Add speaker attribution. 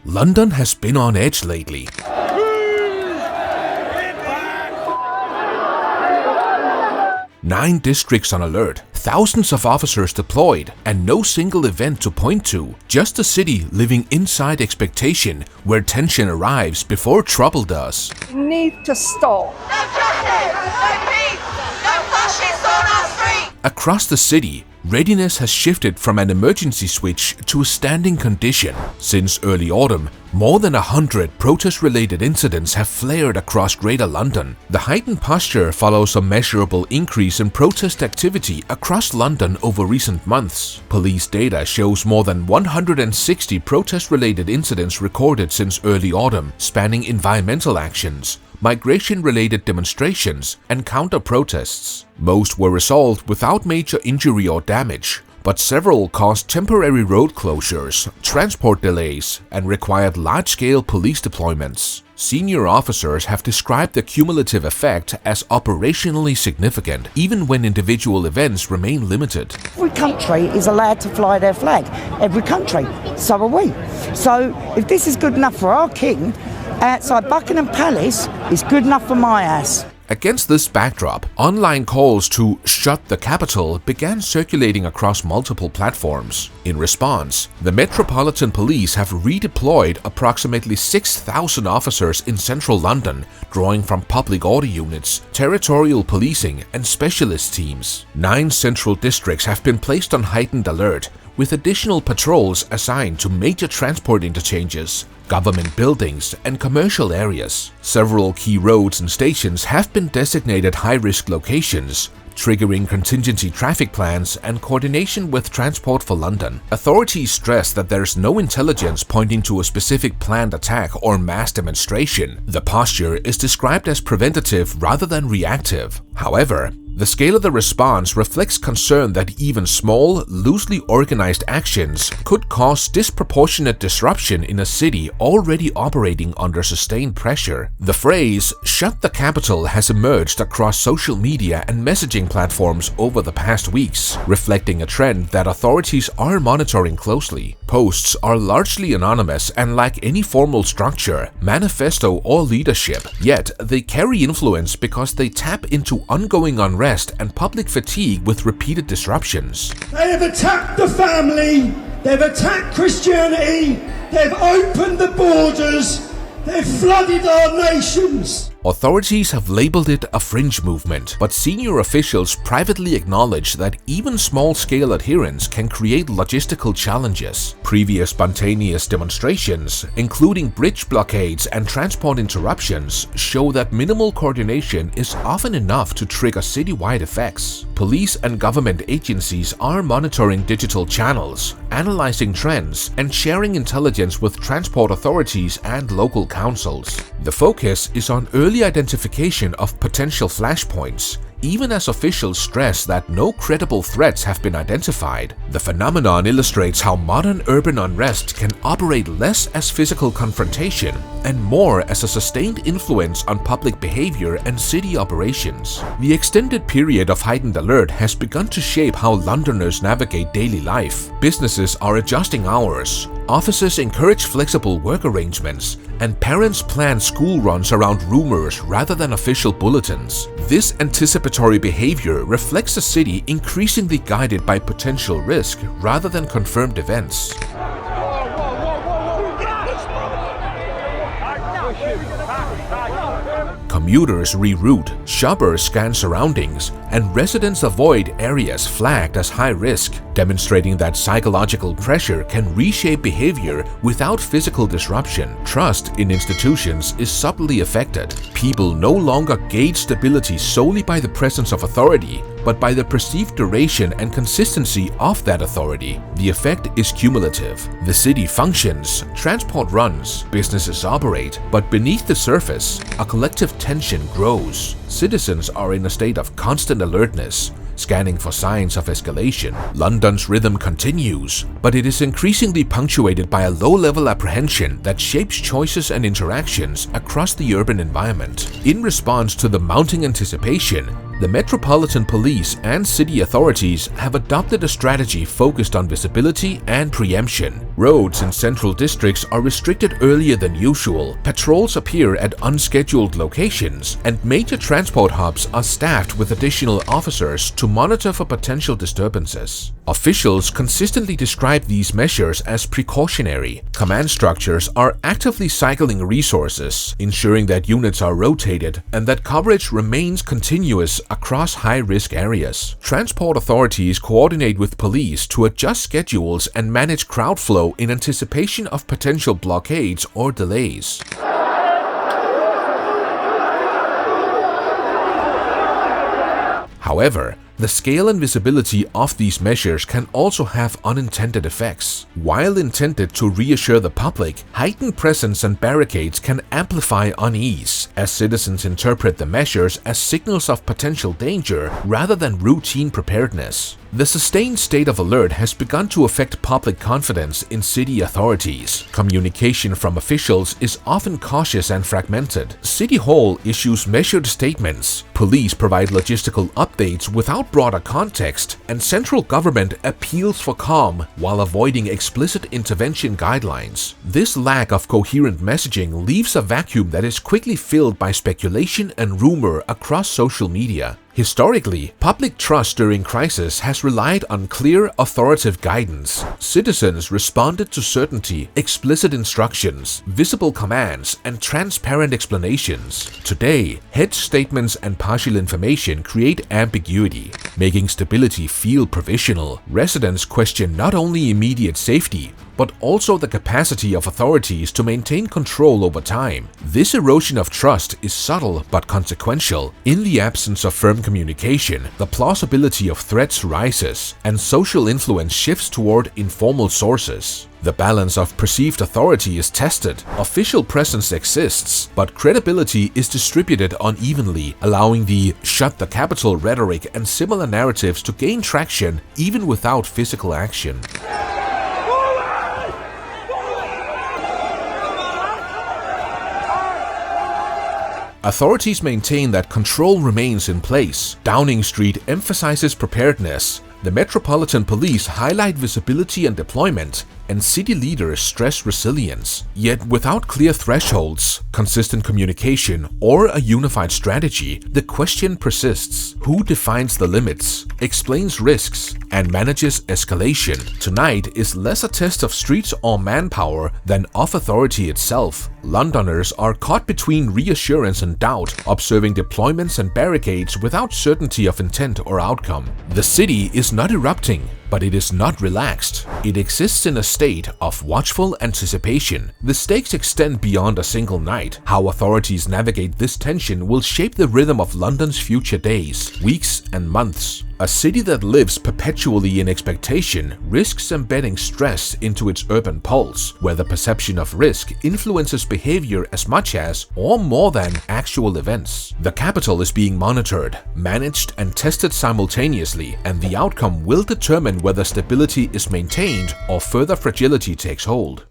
Speaker 1: London has been on edge lately. Nine districts on alert, thousands of officers deployed, and no single event to point to. Just a city living inside expectation, where tension arrives before trouble does.
Speaker 2: We need to stop.
Speaker 3: No justice, no peace, no fascists on our street.
Speaker 1: Across the city, readiness has shifted from an emergency switch to a standing condition. Since early autumn, more than 100 protest-related incidents have flared across Greater London. The heightened posture follows a measurable increase in protest activity across London over recent months. Police data shows more than 160 protest-related incidents recorded since early autumn, spanning environmental actions, migration-related demonstrations, and counter-protests. Most were resolved without major injury or damage, but several caused temporary road closures, transport delays, and required large-scale police deployments. Senior officers have described the cumulative effect as operationally significant, even when individual events remain limited.
Speaker 2: Every country is allowed to fly their flag. Every country. So are we. So if this is good enough for our king, outside Buckingham Palace is good enough for my ass.
Speaker 1: Against this backdrop, online calls to shut the capital began circulating across multiple platforms. In response, the Metropolitan Police have redeployed approximately 6,000 officers in central London, drawing from public order units, territorial policing, and specialist teams. 9 central districts have been placed on heightened alert, with additional patrols assigned to major transport interchanges, government buildings, and commercial areas. Several key roads and stations have been designated high-risk locations, triggering contingency traffic plans and coordination with Transport for London. Authorities stress that there's no intelligence pointing to a specific planned attack or mass demonstration. The posture is described as preventative rather than reactive. However, the scale of the response reflects concern that even small, loosely organized actions could cause disproportionate disruption in a city already operating under sustained pressure. The phrase, "shut the capital," has emerged across social media and messaging platforms over the past weeks, reflecting a trend that authorities are monitoring closely. Posts are largely anonymous and lack any formal structure, manifesto, or leadership, yet they carry influence because they tap into ongoing unrest and public fatigue with repeated disruptions.
Speaker 4: They have attacked the family, they've attacked Christianity, they've opened the borders, they've flooded our nations.
Speaker 1: Authorities have labeled it a fringe movement, but senior officials privately acknowledge that even small-scale adherence can create logistical challenges. Previous spontaneous demonstrations, including bridge blockades and transport interruptions, show that minimal coordination is often enough to trigger citywide effects. Police and government agencies are monitoring digital channels, analyzing trends, and sharing intelligence with transport authorities and local councils. The focus is on early identification of potential flashpoints, even as officials stress that no credible threats have been identified. The phenomenon illustrates how modern urban unrest can operate less as physical confrontation and more as a sustained influence on public behavior and city operations. The extended period of heightened alert has begun to shape how Londoners navigate daily life. Businesses are adjusting hours, offices encourage flexible work arrangements, and parents plan school runs around rumors rather than official bulletins. This anticipatory behavior reflects a city increasingly guided by potential risk rather than confirmed events. Commuters reroute, shoppers scan surroundings, and residents avoid areas flagged as high risk, demonstrating that psychological pressure can reshape behavior without physical disruption. Trust in institutions is subtly affected. People no longer gauge stability solely by the presence of authority, but by the perceived duration and consistency of that authority. The effect is cumulative. The city functions, transport runs, businesses operate, but beneath the surface, a collective tension grows. Citizens are in a state of constant alertness, scanning for signs of escalation. London's rhythm continues, but it is increasingly punctuated by a low-level apprehension that shapes choices and interactions across the urban environment. In response to the mounting anticipation, The Metropolitan Police and city authorities have adopted a strategy focused on visibility and preemption. Roads in central districts are restricted earlier than usual, patrols appear at unscheduled locations, and major transport hubs are staffed with additional officers to monitor for potential disturbances. Officials consistently describe these measures as precautionary. Command structures are actively cycling resources, ensuring that units are rotated and that coverage remains continuous across high-risk areas. Transport authorities coordinate with police to adjust schedules and manage crowd flow in anticipation of potential blockades or delays. However, the scale and visibility of these measures can also have unintended effects. While intended to reassure the public, heightened presence and barricades can amplify unease, as citizens interpret the measures as signals of potential danger rather than routine preparedness. The sustained state of alert has begun to affect public confidence in city authorities. Communication from officials is often cautious and fragmented. City Hall issues measured statements, police provide logistical updates without broader context, and central government appeals for calm while avoiding explicit intervention guidelines. This lack of coherent messaging leaves a vacuum that is quickly filled by speculation and rumor across social media. Historically, public trust during crisis has relied on clear, authoritative guidance. Citizens responded to certainty, explicit instructions, visible commands, and transparent explanations. Today, hedged statements and partial information create ambiguity, making stability feel provisional. Residents question not only immediate safety, but also the capacity of authorities to maintain control over time. This erosion of trust is subtle but consequential. In the absence of firm communication, the plausibility of threats rises, and social influence shifts toward informal sources. The balance of perceived authority is tested. Official presence exists, but credibility is distributed unevenly, allowing the "shut the capital" rhetoric and similar narratives to gain traction even without physical action. Authorities maintain that control remains in place. Downing Street emphasizes preparedness. The Metropolitan Police highlight visibility and deployment, and city leaders stress resilience. Yet without clear thresholds, consistent communication, or a unified strategy, the question persists: who defines the limits, explains risks, and manages escalation? Tonight is less a test of streets or manpower than of authority itself. Londoners are caught between reassurance and doubt, observing deployments and barricades without certainty of intent or outcome. The city is not erupting, but it is not relaxed. It exists in a state of watchful anticipation. The stakes extend beyond a single night. How authorities navigate this tension will shape the rhythm of London's future days, weeks, and months. A city that lives perpetually in expectation risks embedding stress into its urban pulse, where the perception of risk influences behavior as much as, or more than, actual events. The capital is being monitored, managed, and tested simultaneously, and the outcome will determine whether stability is maintained or further fragility takes hold.